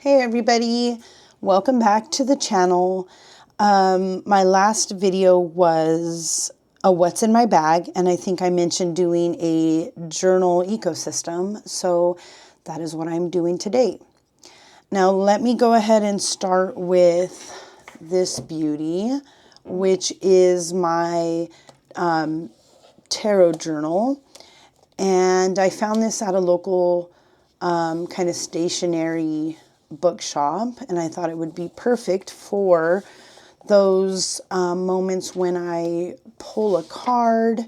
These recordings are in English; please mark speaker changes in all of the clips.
Speaker 1: Hey everybody, welcome back to the channel. My last video was a what's in my bag, and I think I mentioned doing a journal ecosystem, so that is what I'm doing today. Now let me go ahead and start with this beauty, which is my tarot journal, and I found this at a local kind of stationery bookshop, and I thought it would be perfect for those moments when I pull a card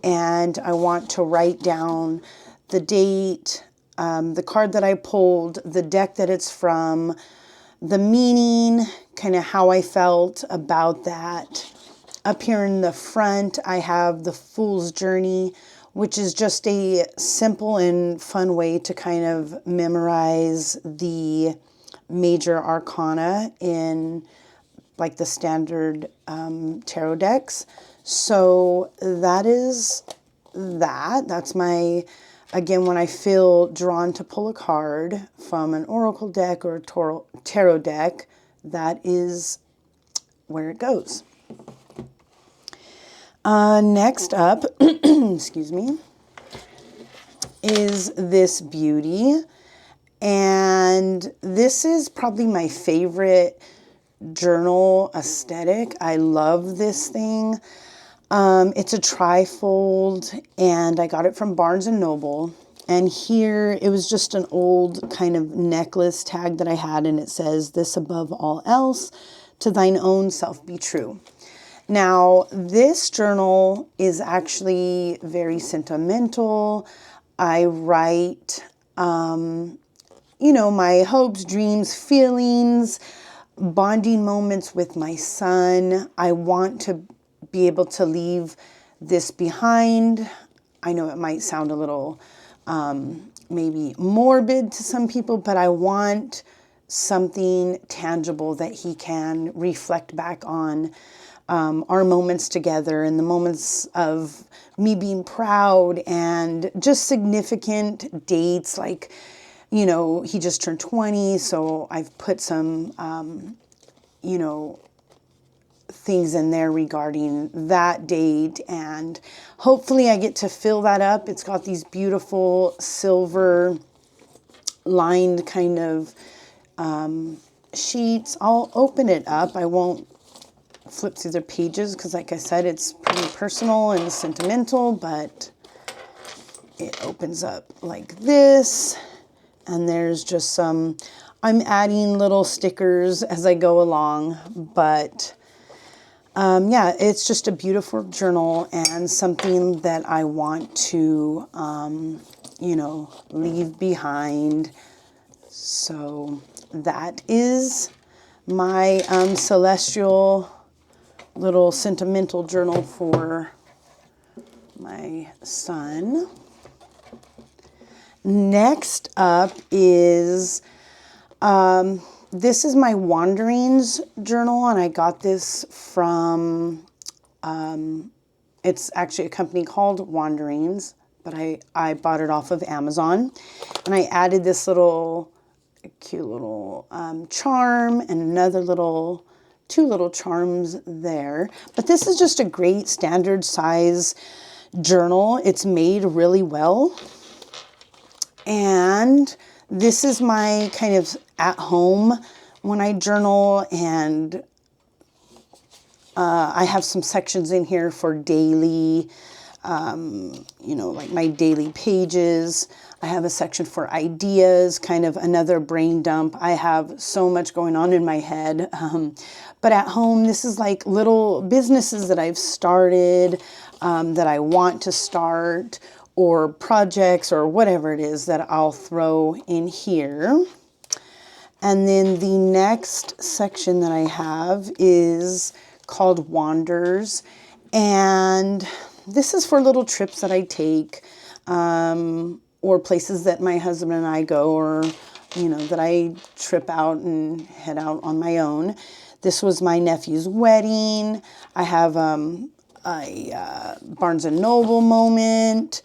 Speaker 1: and I want to write down the date, the card that I pulled, the deck that it's from, the meaning, kind of how I felt about that. Up here in the front, I have the Fool's Journey, which is just a simple and fun way to kind of memorize the major arcana in like the standard tarot decks. So that is that. That's my, again, when I feel drawn to pull a card from an oracle deck or a tarot deck, that is where it goes. Next up, excuse me, is this beauty. And this is probably my favorite journal aesthetic. I love this thing. It's a trifold, and I got it from Barnes & Noble. And here, it was just an old kind of necklace tag that I had, and it says, "This above all else, to thine own self be true." Now, this journal is actually very sentimental. I write, you know, my hopes, dreams, feelings, bonding moments with my son. I want to be able to leave this behind. I know it might sound a little maybe morbid to some people, but I want something tangible that he can reflect back on. Our moments together and the moments of me being proud and just significant dates, like, you know, he just turned 20, so I've put some, you know, things in there regarding that date, and hopefully I get to fill that up. It's got these beautiful silver lined kind of sheets. I'll open it up. I won't flip through the pages because, like I said, it's pretty personal and sentimental, but it opens up like this, and there's just some, I'm adding little stickers as I go along, but yeah, it's just a beautiful journal and something that I want to, you know, leave behind. So that is my celestial little sentimental journal for my son. Next up is, this is my Wanderings journal, and I got this from, it's actually a company called Wanderings, but I bought it off of Amazon, and I added this little cute little charm and another little, two little charms there. But this is just a great standard size journal. It's made really well. And this is my kind of at home when I journal, and I have some sections in here for daily, you know, like my daily pages. I have a section for ideas, kind of another brain dump. I have so much going on in my head. But at home, this is like little businesses that I've started, that I want to start, or projects or whatever it is that I'll throw in here. And then the next section that I have is called Wanders. And this is for little trips that I take, or places that my husband and I go, or, you know, that I trip out and head out on my own. This was my nephew's wedding. I have a Barnes & Noble moment,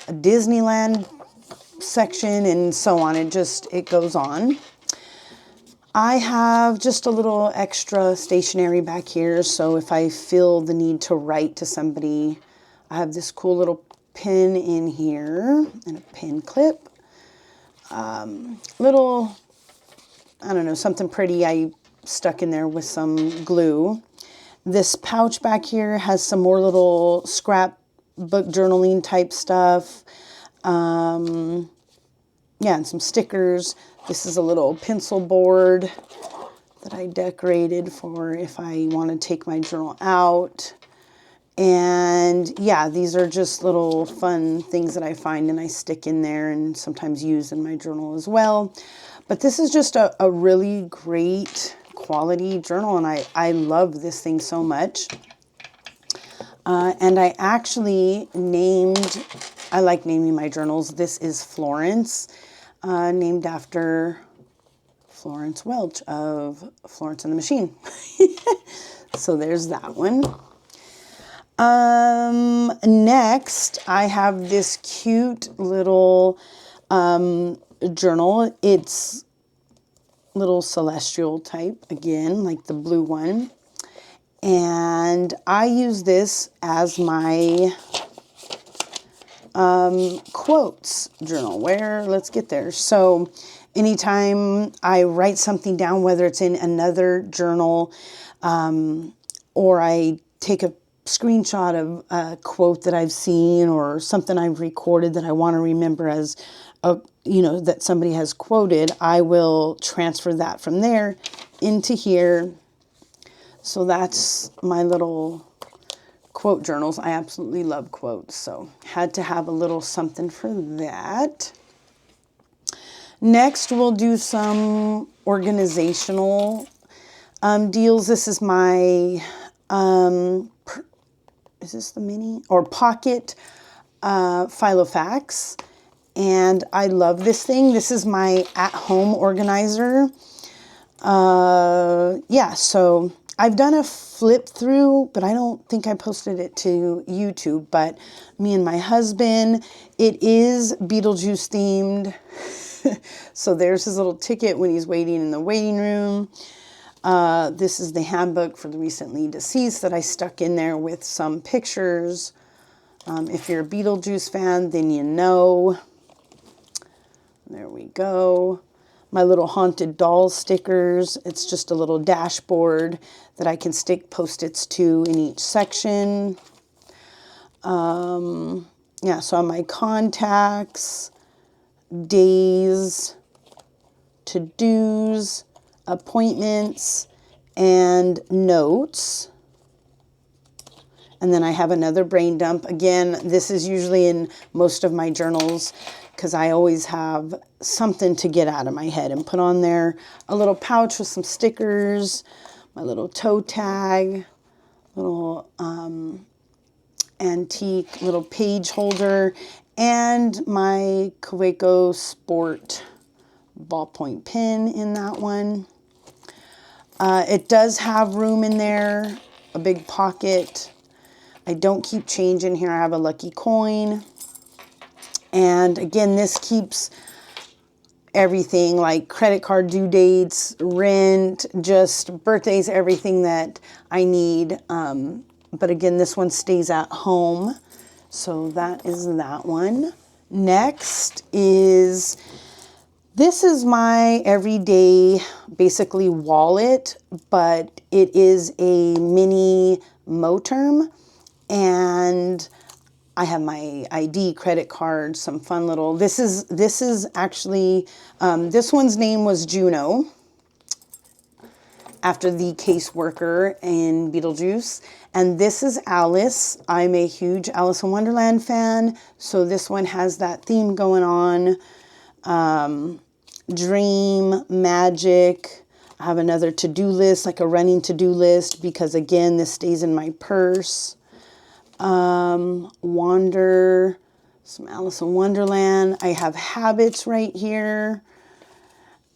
Speaker 1: a Disneyland section, and so on. It goes on. I have just a little extra stationery back here, so if I feel the need to write to somebody, I have this cool little pin in here and a pin clip. Little, I don't know, something pretty I stuck in there with some glue. This pouch back here has some more little scrapbook journaling type stuff. Yeah, and some stickers. This is a little pencil board that I decorated for if I want to take my journal out. And yeah, these are just little fun things that I find and I stick in there and sometimes use in my journal as well. But this is just a really great quality journal, and I love this thing so much. And I actually I like naming my journals. This is Florence, named after Florence Welch of Florence and the Machine. So there's that one. Next, I have this cute little journal. It's little celestial type, again, like the blue one. And I use this as my quotes journal. Let's get there. So anytime I write something down, whether it's in another journal, or I take a screenshot of a quote that I've seen or something I've recorded that I want to remember as that somebody has quoted, I will transfer that from there into here. So that's my little quote journals. I absolutely love quotes, so had to have a little something for that. Next, we'll do some organizational deals. This is my, is this the mini or pocket Filofax? And I love this thing. This is my at-home organizer. Yeah, so I've done a flip through, but I don't think I posted it to YouTube. But me and my husband, it is Beetlejuice themed. So there's his little ticket when he's waiting in the waiting room. This is the handbook for the recently deceased that I stuck in there with some pictures. If you're a Beetlejuice fan, then you know. There we go. My little haunted doll stickers. It's just a little dashboard that I can stick Post-its to in each section. Yeah, so on my contacts, days, to-dos, appointments, and notes. And then I have another brain dump. Again, this is usually in most of my journals because I always have something to get out of my head and put on there. A little pouch with some stickers, my little toe tag, little antique little page holder, and my Kaweco Sport ballpoint pen in that one. It does have room in there, a big pocket. I don't keep change in here. I have a lucky coin. And again, this keeps everything like credit card due dates, rent, just birthdays, everything that I need. But again, this one stays at home. So that is that one. Next is, this is my everyday, basically wallet, but it is a mini Moterm. And I have my ID, credit card, some fun little, this is actually, this one's name was Juno, after the caseworker in Beetlejuice. And this is Alice. I'm a huge Alice in Wonderland fan, so this one has that theme going on. Dream, magic. I have another to-do list, like a running to-do list, because again, this stays in my purse. Wander, some Alice in Wonderland. I have habits right here.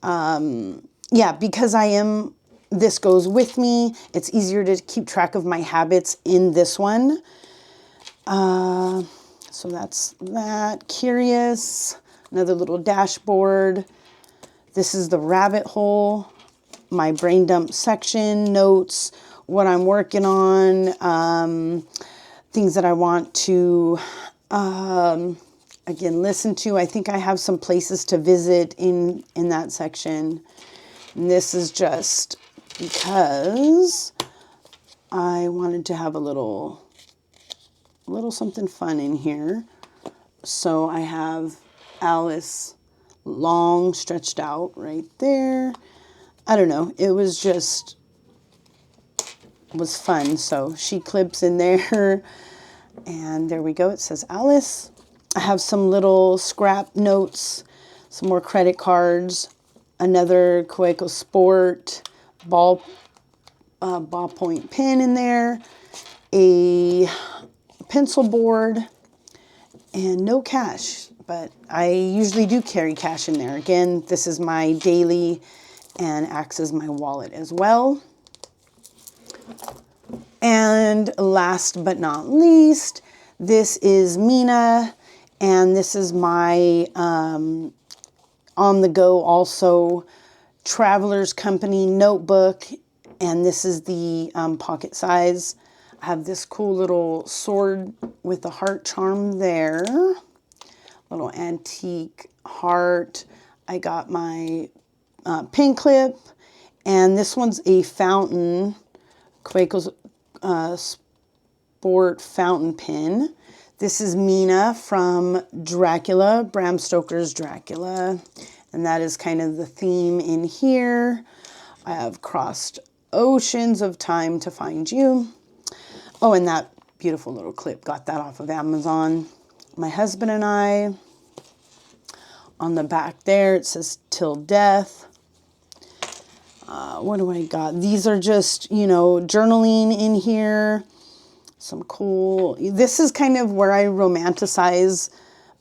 Speaker 1: Yeah, because this goes with me. It's easier to keep track of my habits in this one. So that's that. Curious, another little dashboard. This is the rabbit hole. my brain dump section, notes, what I'm working on, things that I want to, again, listen to. I think I have some places to visit in that section. And this is just because I wanted to have a little something fun in here. So I have Alice long stretched out right there. I don't know. It was fun. So she clips in there. And there we go. It says Alice. I have some little scrap notes, some more credit cards, another Coeco Sport ballpoint pen in there, a pencil board, and no cash. But I usually do carry cash in there. Again, this is my daily and acts as my wallet as well. And last but not least, this is Mina, and this is my on the go also Traveler's Company notebook, and this is the pocket size. I have this cool little sword with a heart charm there, little antique heart. I got my pin clip, and this one's a fountain, Coeco Sport fountain pen. This is Mina from Dracula, Bram Stoker's Dracula, and that is kind of the theme in here. I have crossed oceans of time to find you. Oh, and that beautiful little clip, got that off of Amazon. My husband and I. On the back there, it says till death. What do I got? These are just, you know, journaling in here. Some cool, this is kind of where I romanticize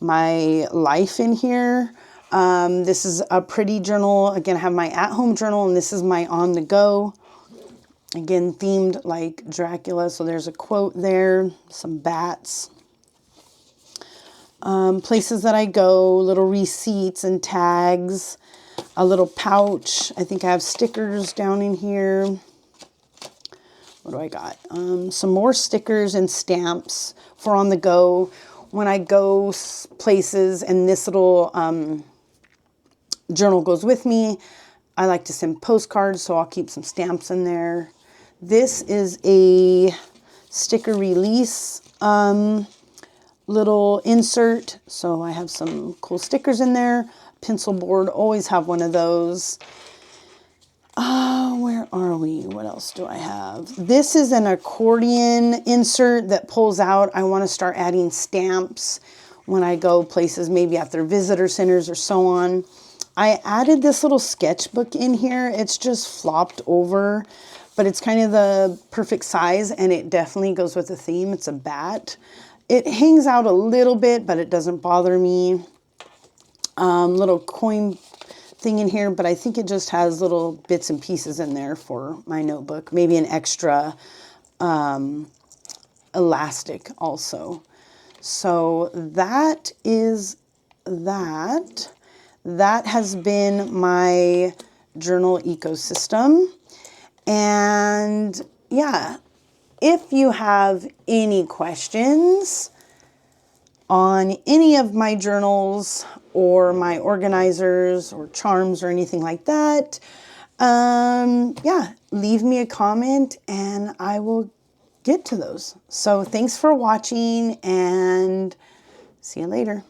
Speaker 1: my life in here. This is a pretty journal. Again, I have my at-home journal, and this is my on-the-go. Again, themed like Dracula. So there's a quote there, some bats. Places that I go, little receipts and tags, a little pouch. I think I have stickers down in here. What do I got? Some more stickers and stamps for on the go. When I go places and this little journal goes with me, I like to send postcards, so I'll keep some stamps in there. This is a sticker release little insert, so I have some cool stickers in there. Pencil board, always have one of those. Where are we? What else do I have? This is an accordion insert that pulls out. I want to start adding stamps when I go places, maybe at their visitor centers or so on. I added this little sketchbook in here. It's just flopped over, but it's kind of the perfect size, and it definitely goes with the theme. It's a bat. It hangs out a little bit, but it doesn't bother me. Little coin thing in here, but I think it just has little bits and pieces in there for my notebook. Maybe an extra elastic also. So that is that. That has been my journal ecosystem. And yeah, if you have any questions on any of my journals or my organizers or charms or anything like that, yeah, leave me a comment and I will get to those. So thanks for watching, and see you later.